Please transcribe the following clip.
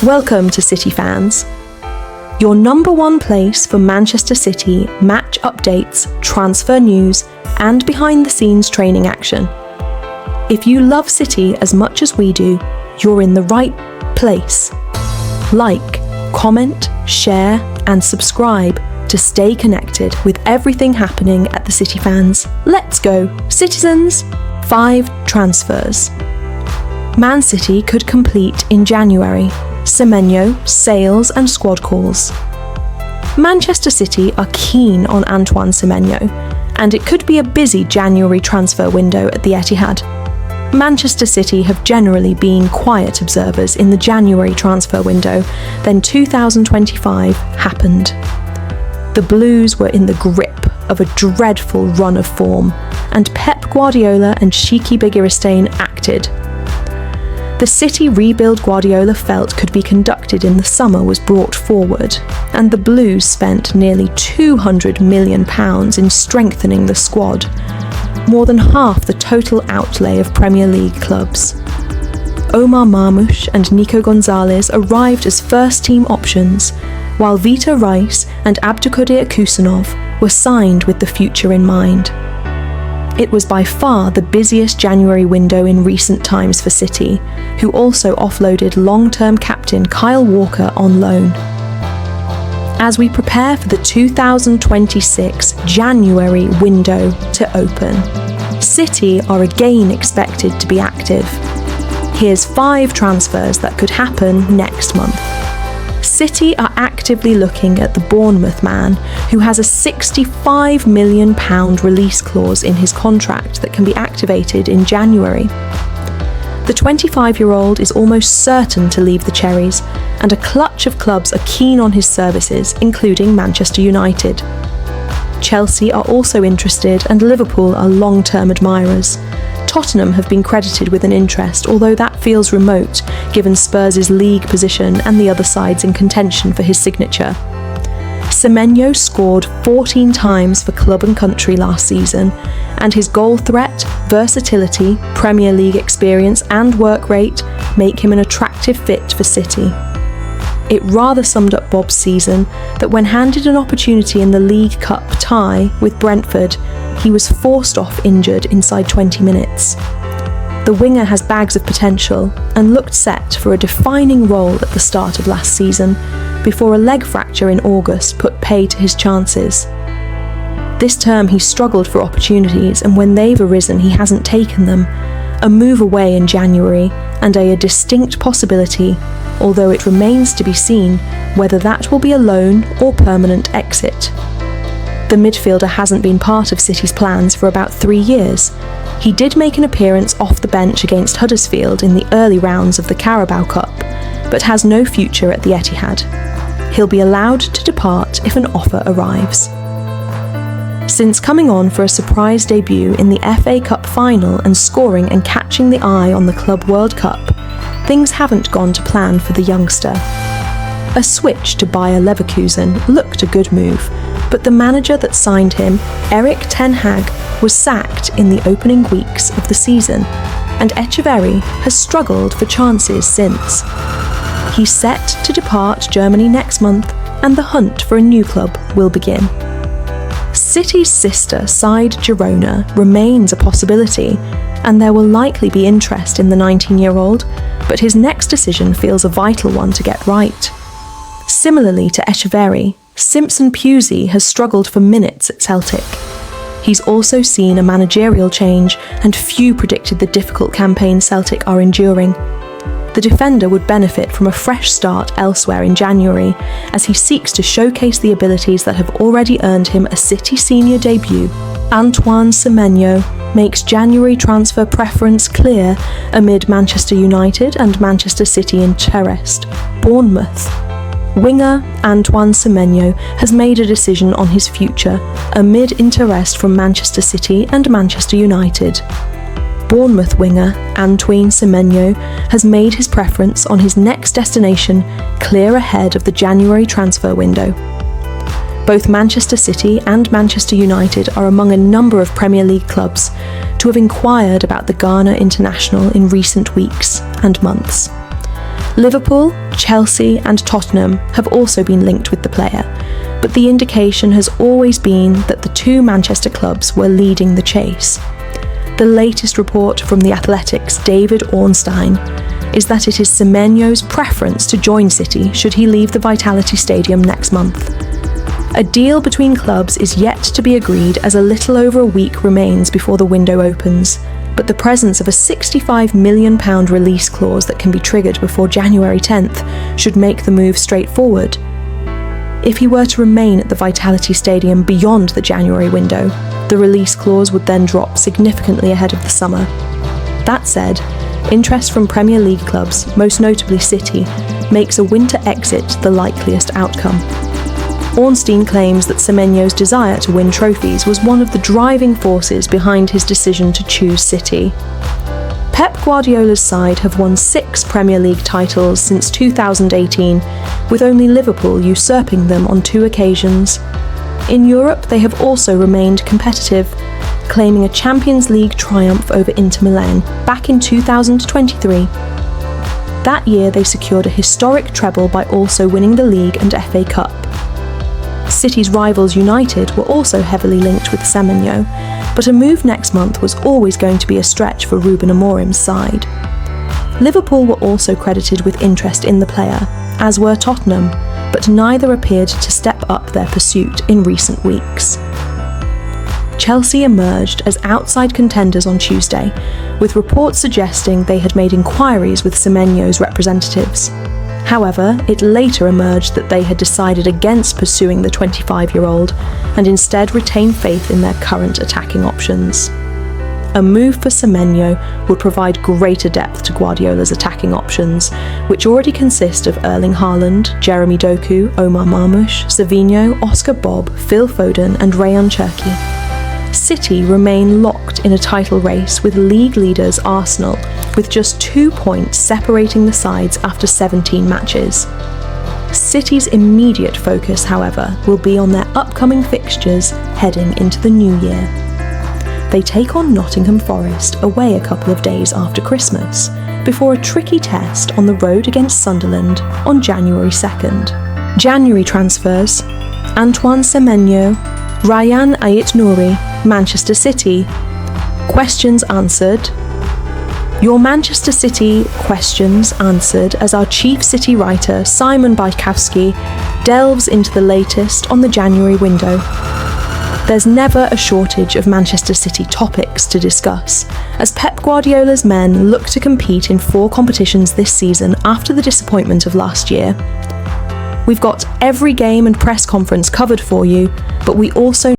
Welcome to City Fans, your number one place for Manchester City match updates, transfer news, and behind-the-scenes training action. If you love City as much as we do, you're in the right place. Like, comment, share, and subscribe to stay connected with everything happening at the City Fans. Let's go, citizens! 5 transfers. Man City could complete in January. Semenyo, sales and squad calls. Manchester City are keen on Antoine Semenyo, and it could be a busy January transfer window at the Etihad. Manchester City have generally been quiet observers in the January transfer window, then 2025 happened. The Blues were in the grip of a dreadful run of form, and Pep Guardiola and Sheikhy Begiristain acted. The City rebuild Guardiola felt could be conducted in the summer was brought forward, and the Blues spent nearly £200 million in strengthening the squad, more than half the total outlay of Premier League clubs. Omar Marmoush and Nico Gonzalez arrived as first-team options, while Vita Rice and Abdulkadir Kusanov were signed with the future in mind. It was by far the busiest January window in recent times for City, who also offloaded long-term captain Kyle Walker on loan. As we prepare for the 2026 January window to open, City are again expected to be active. Here's 5 transfers that could happen next month. City are actively looking at the Bournemouth man, who has a £65 million release clause in his contract that can be activated in January. The 25-year-old is almost certain to leave the Cherries, and a clutch of clubs are keen on his services, including Manchester United. Chelsea are also interested, and Liverpool are long-term admirers. Tottenham have been credited with an interest, although that feels remote given Spurs' league position and the other sides in contention for his signature. Semenyo scored 14 times for club and country last season, and his goal threat, versatility, Premier League experience and work rate make him an attractive fit for City. It rather summed up Bob's season that when handed an opportunity in the League Cup tie with Brentford, he was forced off injured inside 20 minutes. The winger has bags of potential and looked set for a defining role at the start of last season, before a leg fracture in August put pay to his chances. This term he struggled for opportunities, and when they've arisen he hasn't taken them. A move away in January, and a distinct possibility, although it remains to be seen whether that will be a loan or permanent exit. The midfielder hasn't been part of City's plans for about 3 years. He did make an appearance off the bench against Huddersfield in the early rounds of the Carabao Cup, but has no future at the Etihad. He'll be allowed to depart if an offer arrives. Since coming on for a surprise debut in the FA Cup final and scoring and catching the eye on the Club World Cup, things haven't gone to plan for the youngster. A switch to Bayer Leverkusen looked a good move, but the manager that signed him, Erik ten Hag, was sacked in the opening weeks of the season, and Echeverri has struggled for chances since. He's set to depart Germany next month, and the hunt for a new club will begin. City's sister side Girona remains a possibility, and there will likely be interest in the 19-year-old, but his next decision feels a vital one to get right. Similarly to Echeverri, Simpson Pusey has struggled for minutes at Celtic. He's also seen a managerial change, and few predicted the difficult campaign Celtic are enduring. The defender would benefit from a fresh start elsewhere in January, as he seeks to showcase the abilities that have already earned him a City senior debut. Antoine Semenyo makes January transfer preference clear amid Manchester United and Manchester City interest. Bournemouth. Winger Antoine Semenyo has made a decision on his future amid interest from Manchester City and Manchester United. Bournemouth winger Antoine Semenyo has made his preference on his next destination clear ahead of the January transfer window. Both Manchester City and Manchester United are among a number of Premier League clubs to have inquired about the Ghana international in recent weeks and months. Liverpool, Chelsea and Tottenham have also been linked with the player, but the indication has always been that the two Manchester clubs were leading the chase. The latest report from The Athletic's David Ornstein is that it is Semenyo's preference to join City should he leave the Vitality Stadium next month. A deal between clubs is yet to be agreed as a little over a week remains before the window opens, but the presence of a £65 million release clause that can be triggered before January 10th should make the move straightforward. If he were to remain at the Vitality Stadium beyond the January window, the release clause would then drop significantly ahead of the summer. That said, interest from Premier League clubs, most notably City, makes a winter exit the likeliest outcome. Ornstein claims that Semenyo's desire to win trophies was one of the driving forces behind his decision to choose City. Pep Guardiola's side have won 6 Premier League titles since 2018, with only Liverpool usurping them on 2 occasions. In Europe, they have also remained competitive, claiming a Champions League triumph over Inter Milan back in 2023. That year, they secured a historic treble by also winning the League and FA Cup. City's rivals United were also heavily linked with Semenyo, but a move next month was always going to be a stretch for Ruben Amorim's side. Liverpool were also credited with interest in the player, as were Tottenham, but neither appeared to step up their pursuit in recent weeks. Chelsea emerged as outside contenders on Tuesday, with reports suggesting they had made inquiries with Semenyo's representatives. However, it later emerged that they had decided against pursuing the 25-year-old and instead retained faith in their current attacking options. A move for Semenyo would provide greater depth to Guardiola's attacking options, which already consist of Erling Haaland, Jeremy Doku, Omar Marmoush, Savinho, Oscar Bob, Phil Foden and Rayan Cherki. City remain locked in a title race with league leaders Arsenal, with just 2 points separating the sides after 17 matches. City's immediate focus, however, will be on their upcoming fixtures heading into the new year. They take on Nottingham Forest away a couple of days after Christmas, before a tricky test on the road against Sunderland on January 2nd. January transfers: Antoine Semenyo, Rayan Ait-Nouri, Manchester City. Questions answered. Your Manchester City questions answered as our chief City writer, Simon Bajkowski, delves into the latest on the January window. There's never a shortage of Manchester City topics to discuss, as Pep Guardiola's men look to compete in 4 competitions this season after the disappointment of last year. We've got every game and press conference covered for you, but we also